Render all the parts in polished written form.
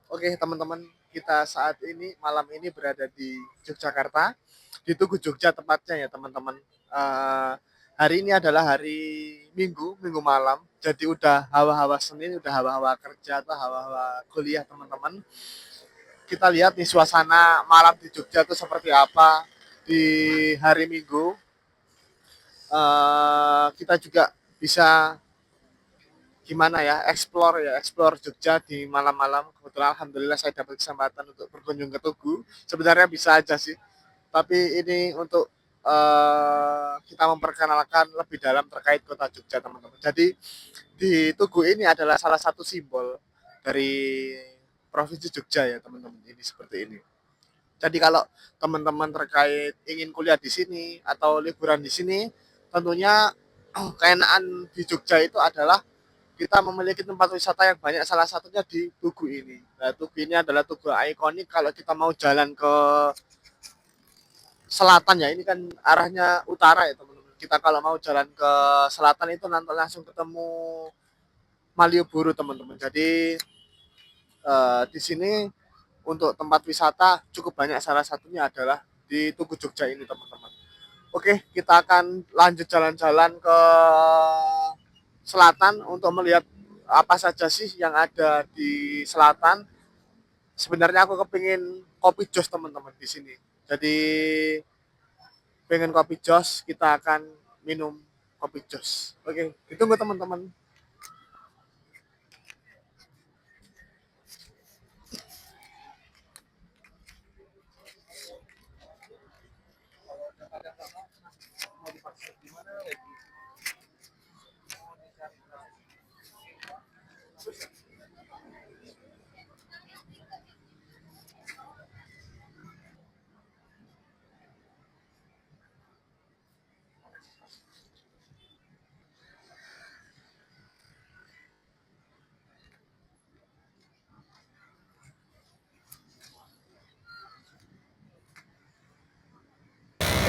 Oke, teman-teman, kita saat ini malam ini berada di Yogyakarta, di Tugu Jogja tepatnya ya, teman-teman. Eh, Hari ini adalah hari Minggu, Minggu malam. Jadi udah hawa-hawa Senin, udah hawa-hawa kerja atau hawa-hawa kuliah, teman-teman. Kita lihat nih suasana malam di Jogja itu seperti apa di hari Minggu. Kita juga bisa gimana ya, explore Jogja di malam-malam. Kebetulan alhamdulillah saya dapat kesempatan untuk berkunjung ke Tugu. Sebenarnya bisa aja sih, tapi ini untuk kita memperkenalkan lebih dalam terkait kota Jogja, teman-teman. Jadi di Tugu ini adalah salah satu simbol dari provinsi Jogja ya, teman-teman. Ini seperti ini. Jadi kalau teman-teman terkait ingin kuliah di sini atau liburan di sini, tentunya keenaan di Jogja itu adalah kita memiliki tempat wisata yang banyak, salah satunya di Tugu ini. Nah, Tugu ini adalah tugu ikonik kalau kita mau jalan ke selatan ya, ini kan arahnya utara ya, teman-teman. Kita kalau mau jalan ke selatan itu nanti langsung ketemu Malioboro, teman-teman. Jadi di sini untuk tempat wisata cukup banyak, salah satunya adalah di Tugu Jogja ini, teman-teman. Oke, kita akan lanjut jalan-jalan ke selatan untuk melihat apa saja sih yang ada di selatan. Sebenarnya aku kepingin kopi jos, teman-teman, di sini. Jadi pengen kopi jos, kita akan minum kopi jos. Oke, ditunggu, teman-teman.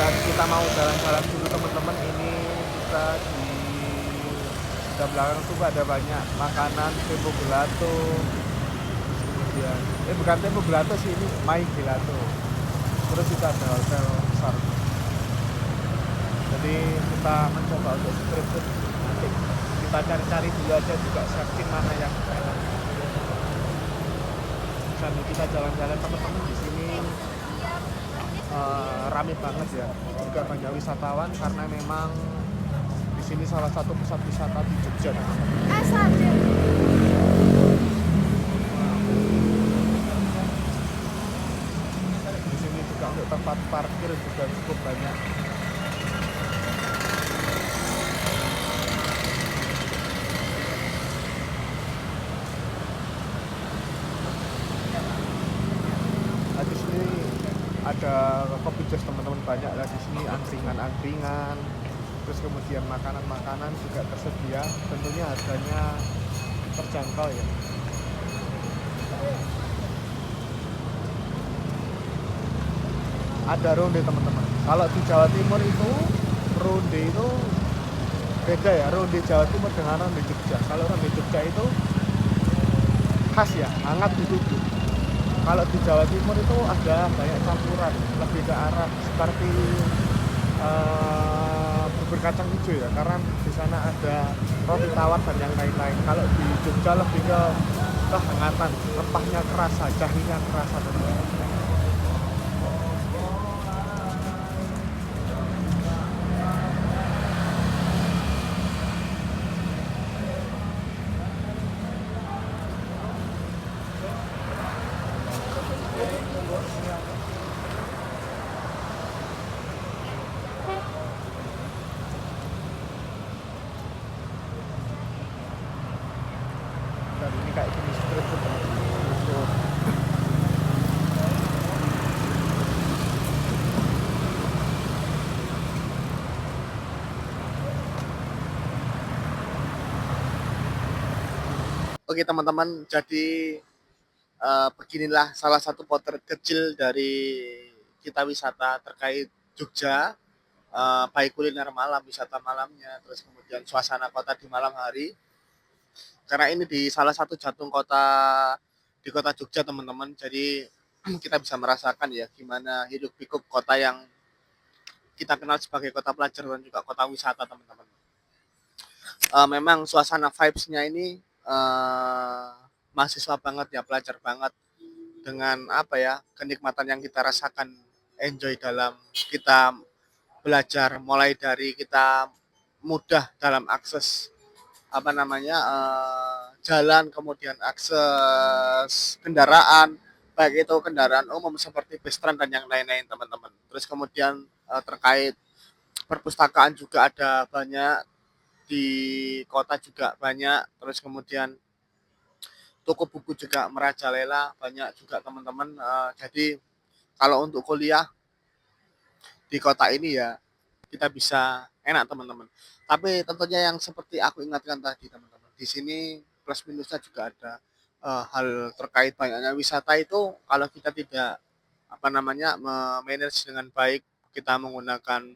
Dan kita mau jalan-jalan dulu, teman-teman. Ini kita di sebelah belakang tuh ada banyak makanan, tempo gelato, kemudian bukan tempo gelato sih, ini mai gelato. Terus juga ada hotel besar. Jadi kita mencoba untuk street food. Nanti kita cari-cari dulu aja juga, searching mana yang enak. Sambil kita jalan-jalan, teman-teman, di sini rame banget ya. Juga banyak wisatawan karena memang di sini salah satu pusat wisata di Jogja, teman-teman. Di sini juga untuk tempat parkir juga cukup banyak. Nah, di sini ada kopi jos, teman-teman, banyak lah di sini, angkringan-angkringan. Terus kemudian makanan-makanan juga tersedia, tentunya harganya terjangkau ya. Ada ronde, teman-teman. Kalau di Jawa Timur itu ronde itu beda ya, ronde Jawa Timur dengan ronde Jogja. Kalau ronde Jogja itu khas ya, hangat ditutup. Kalau di Jawa Timur itu ada banyak campuran, lebih ke arah seperti bubur kacang hijau ya, karena di sana ada roti tawar dan yang lain-lain. Kalau di Jogja lebih ke kehangatan, rempahnya kerasa, jahinya kerasa, teman-teman. Dan ini kayak jenis street food, teman-teman. Oke, teman-teman, jadi beginilah salah satu potret kecil dari kita wisata terkait Jogja, baik kuliner malam, wisata malamnya, terus kemudian suasana kota di malam hari. Karena ini di salah satu jantung kota di kota Jogja teman-teman. Jadi kita bisa merasakan ya gimana hidup pikuk kota yang kita kenal sebagai kota pelajar dan juga kota wisata teman-teman. Memang suasana vibes-nya ini mahasiswa banget ya, pelajar banget dengan apa ya, kenikmatan yang kita rasakan, enjoy dalam kita belajar, mulai dari kita mudah dalam akses apa namanya jalan, kemudian akses kendaraan, baik itu kendaraan umum seperti bus, tram dan yang lain-lain teman-teman. Terus kemudian terkait perpustakaan juga ada banyak di kota juga banyak. Terus kemudian toko buku juga merajalela banyak juga teman-teman. Jadi kalau untuk kuliah di kota ini ya kita bisa enak teman-teman. Tapi tentunya yang seperti aku ingatkan tadi teman-teman, di sini plus minusnya juga ada hal terkait banyaknya wisata itu kalau kita tidak apa namanya manage dengan baik, kita menggunakan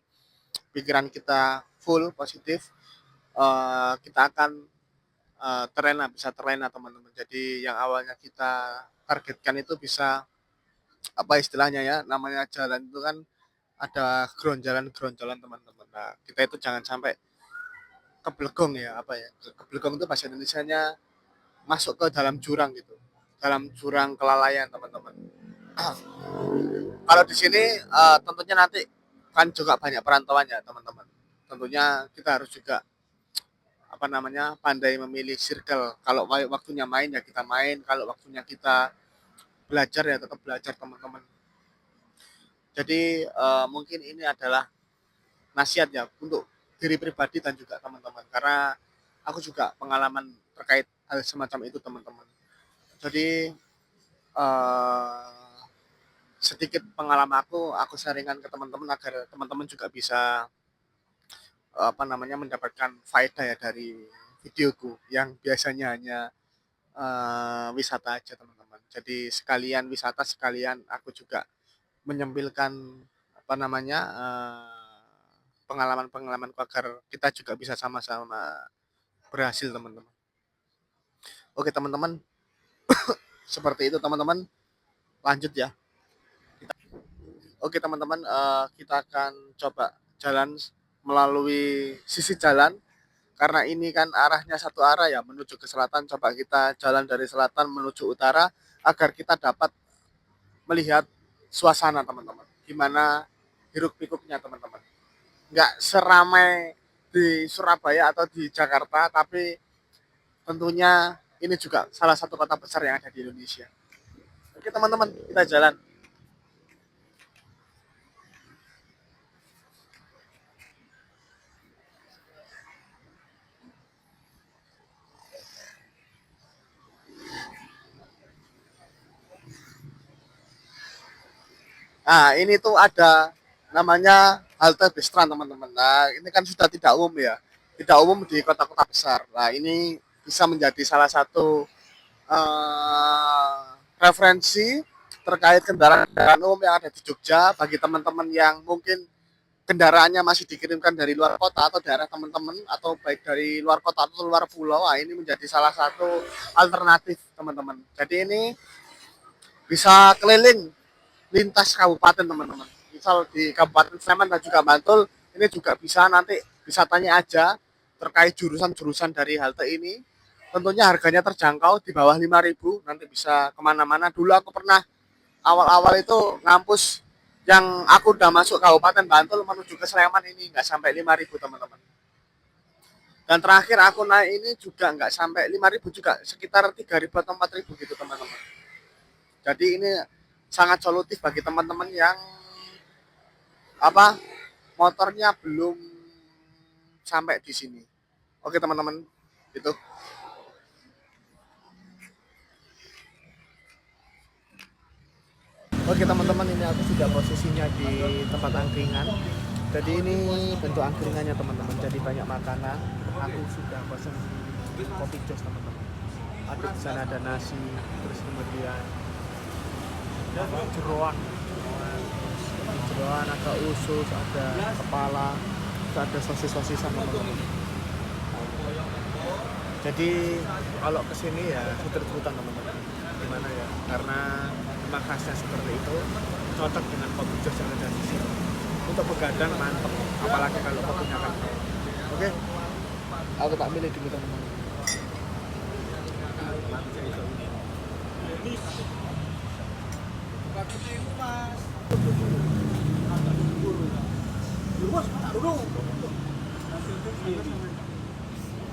pikiran kita full positif, kita akan bisa terlena teman-teman. Jadi yang awalnya kita targetkan itu bisa apa istilahnya ya, namanya jalan itu kan ada geronjalan teman-teman. Nah, kita itu jangan sampai keblegong ya, apa ya, keblegong itu bahasa Indonesianya masuk ke dalam jurang gitu, dalam jurang kelalaian teman-teman. Kalau di sini tentunya nanti kan juga banyak perantauan ya teman-teman. Tentunya kita harus juga apa namanya pandai memilih circle. Kalau waktunya main ya kita main, kalau waktunya kita belajar ya tetap belajar teman-teman. Jadi mungkin ini adalah nasihat ya untuk diri pribadi dan juga teman-teman, karena aku juga pengalaman terkait hal semacam itu teman-teman. Jadi sedikit pengalaman aku sharingkan ke teman-teman agar teman-teman juga bisa apa namanya mendapatkan faedah ya dari videoku yang biasanya hanya wisata aja teman-teman. Jadi sekalian wisata, sekalian aku juga menyempilkan apa namanya pengalaman-pengalaman agar kita juga bisa sama-sama berhasil teman-teman. Oke teman-teman, seperti itu teman-teman. Lanjut ya. Oke teman-teman, kita akan coba jalan melalui sisi jalan karena ini kan arahnya satu arah ya menuju ke selatan. Coba kita jalan dari selatan menuju utara agar kita dapat melihat suasana teman-teman. Gimana hiruk pikuknya teman-teman. Nggak seramai di Surabaya atau di Jakarta, tapi tentunya ini juga salah satu kota besar yang ada di Indonesia. Oke teman-teman, kita jalan. Nah, ini tuh ada namanya halte Bestran teman-teman. Nah, ini kan sudah tidak umum ya. Tidak umum di kota-kota besar. Nah, ini bisa menjadi salah satu referensi terkait kendaraan umum yang ada di Jogja bagi teman-teman yang mungkin kendaraannya masih dikirimkan dari luar kota atau daerah teman-teman atau baik dari luar kota atau luar pulau. Nah, ini menjadi salah satu alternatif teman-teman. Jadi ini bisa keliling lintas kabupaten teman-teman. Misal di Kabupaten Sleman dan juga Bantul, ini juga bisa nanti bisa tanya aja terkait jurusan-jurusan dari halte ini. Tentunya harganya terjangkau di bawah 5.000, nanti bisa kemana-mana. Dulu aku pernah awal-awal itu ngampus yang aku udah masuk Kabupaten Bantul menuju ke Sleman ini nggak sampai 5.000 teman-teman. Dan terakhir aku naik ini juga nggak sampai 5.000 juga, sekitar 3.000 atau 4.000 gitu teman-teman. Jadi ini sangat solutif bagi teman-teman yang apa motornya belum sampai di sini. Oke teman-teman, itu. Oke teman-teman, ini aku sudah posisinya di tempat angkringan. Jadi ini bentuk angkringannya teman-teman. Jadi banyak makanan. Aku sudah pesan kopi jos teman-teman. Ada di sana ada nasi, terus kemudian jeroan, ada usus, ada kepala, ada sosis-sosisan teman-teman. Jadi kalau kesini ya seter-seteran teman-teman. gimana ya, karena memang khasnya seperti itu, cocok dengan kopi jos yang ada di sini. Untuk begadang mantep, apalagi kalau kopinya kan. Oke, aku tak milih dulu teman-teman.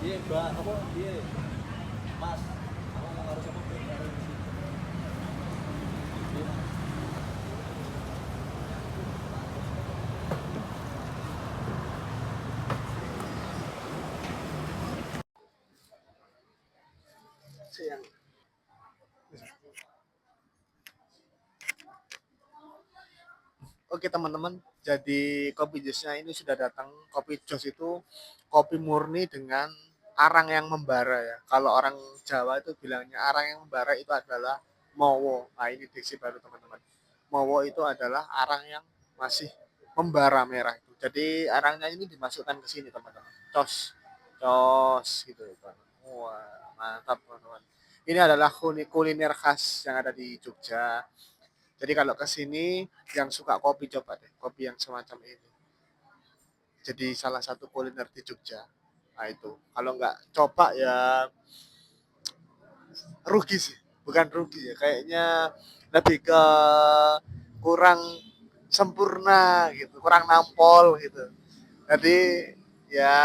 Iya, Mbak. Apa? Iya. Mas. Aku mau harus apa? Siang. Oke teman-teman, jadi kopi josnya ini sudah datang. Kopi jos itu kopi murni dengan arang yang membara ya. Kalau orang Jawa itu bilangnya arang yang membara itu adalah mowo. Nah ini diksi baru teman-teman. Mowo itu adalah arang yang masih membara merah itu. Jadi arangnya ini dimasukkan ke sini teman-teman. Cos, cos gitu kan. Wah mantap teman-teman. Ini adalah kuliner khas yang ada di Jogja. Jadi kalau ke sini yang suka kopi coba deh, kopi yang semacam ini. Jadi salah satu kuliner di Jogja. Nah itu, kalau nggak coba ya rugi sih. Bukan rugi ya, kayaknya lebih ke kurang sempurna gitu, kurang nampol gitu. Jadi ya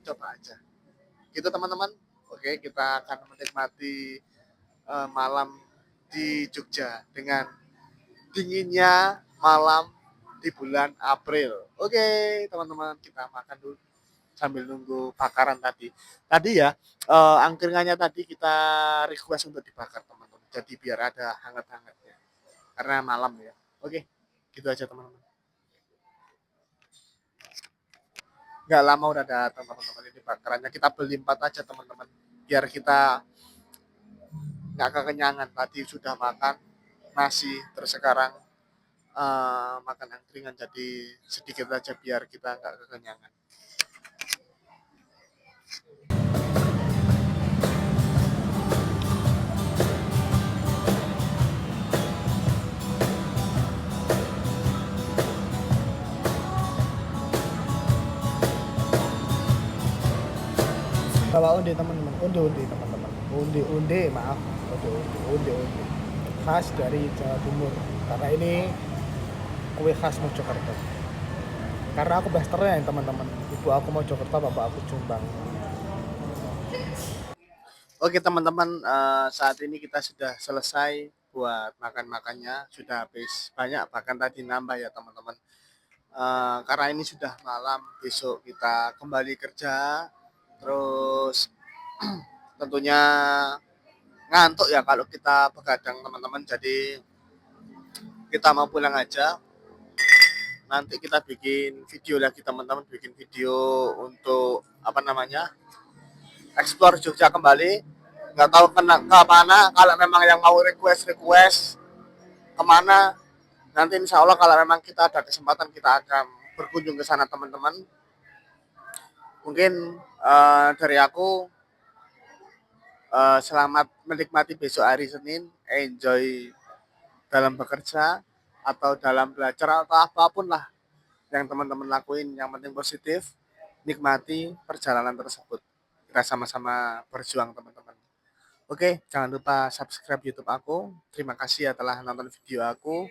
coba aja. Gitu teman-teman. Oke, kita akan menikmati malam di Jogja dengan dinginnya malam di bulan April. Oke, teman-teman, kita makan dulu sambil nunggu bakaran tadi. Tadi ya, angkringannya tadi kita request untuk dibakar, teman-teman. Jadi biar ada hangat-hangatnya. Karena malam ya. Oke, gitu aja, teman-teman. Nggak lama udah datang, teman-teman. Ini bakarannya kita beli 4 aja, teman-teman. Biar kita nggak kekenyangan. Tadi sudah makan nasi, terus sekarang makan angkringan jadi sedikit aja biar kita nggak kekenyangan. Bawa undi teman-teman, undi teman-teman, undi maaf, undi khas dari Jawa Timur. Karena ini kue khas Mojokerto. Karena aku blasternya teman-teman, ibu aku Mojokerto, bapak aku Jombang. Oke teman-teman, saat ini kita sudah selesai buat makan-makannya, sudah habis banyak bahkan tadi nambah ya teman-teman. Karena ini sudah malam, besok kita kembali kerja, terus tentunya ngantuk ya kalau kita begadang teman-teman. Jadi kita mau pulang aja. Nanti kita bikin video lagi teman-teman, bikin video untuk apa namanya, explore Jogja kembali. Nggak tahu ke mana. Kalau memang yang mau request kemana, nanti insya Allah kalau memang kita ada kesempatan kita akan berkunjung ke sana teman-teman. Mungkin dari aku selamat menikmati besok hari Senin, enjoy dalam bekerja atau dalam belajar atau apapun lah yang teman-teman lakuin, yang penting positif, nikmati perjalanan tersebut. Kita sama-sama berjuang teman-teman. Oke, jangan lupa subscribe YouTube aku. Terima kasih ya telah nonton video aku.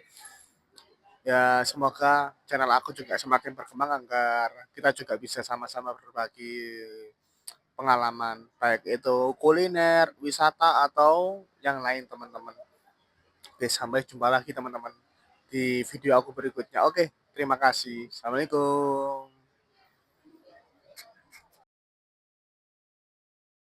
Ya, semoga channel aku juga semakin berkembang agar kita juga bisa sama-sama berbagi pengalaman, baik itu kuliner, wisata, atau yang lain teman-teman. Oke, sampai jumpa lagi teman-teman di video aku berikutnya. Oke, terima kasih. Assalamualaikum.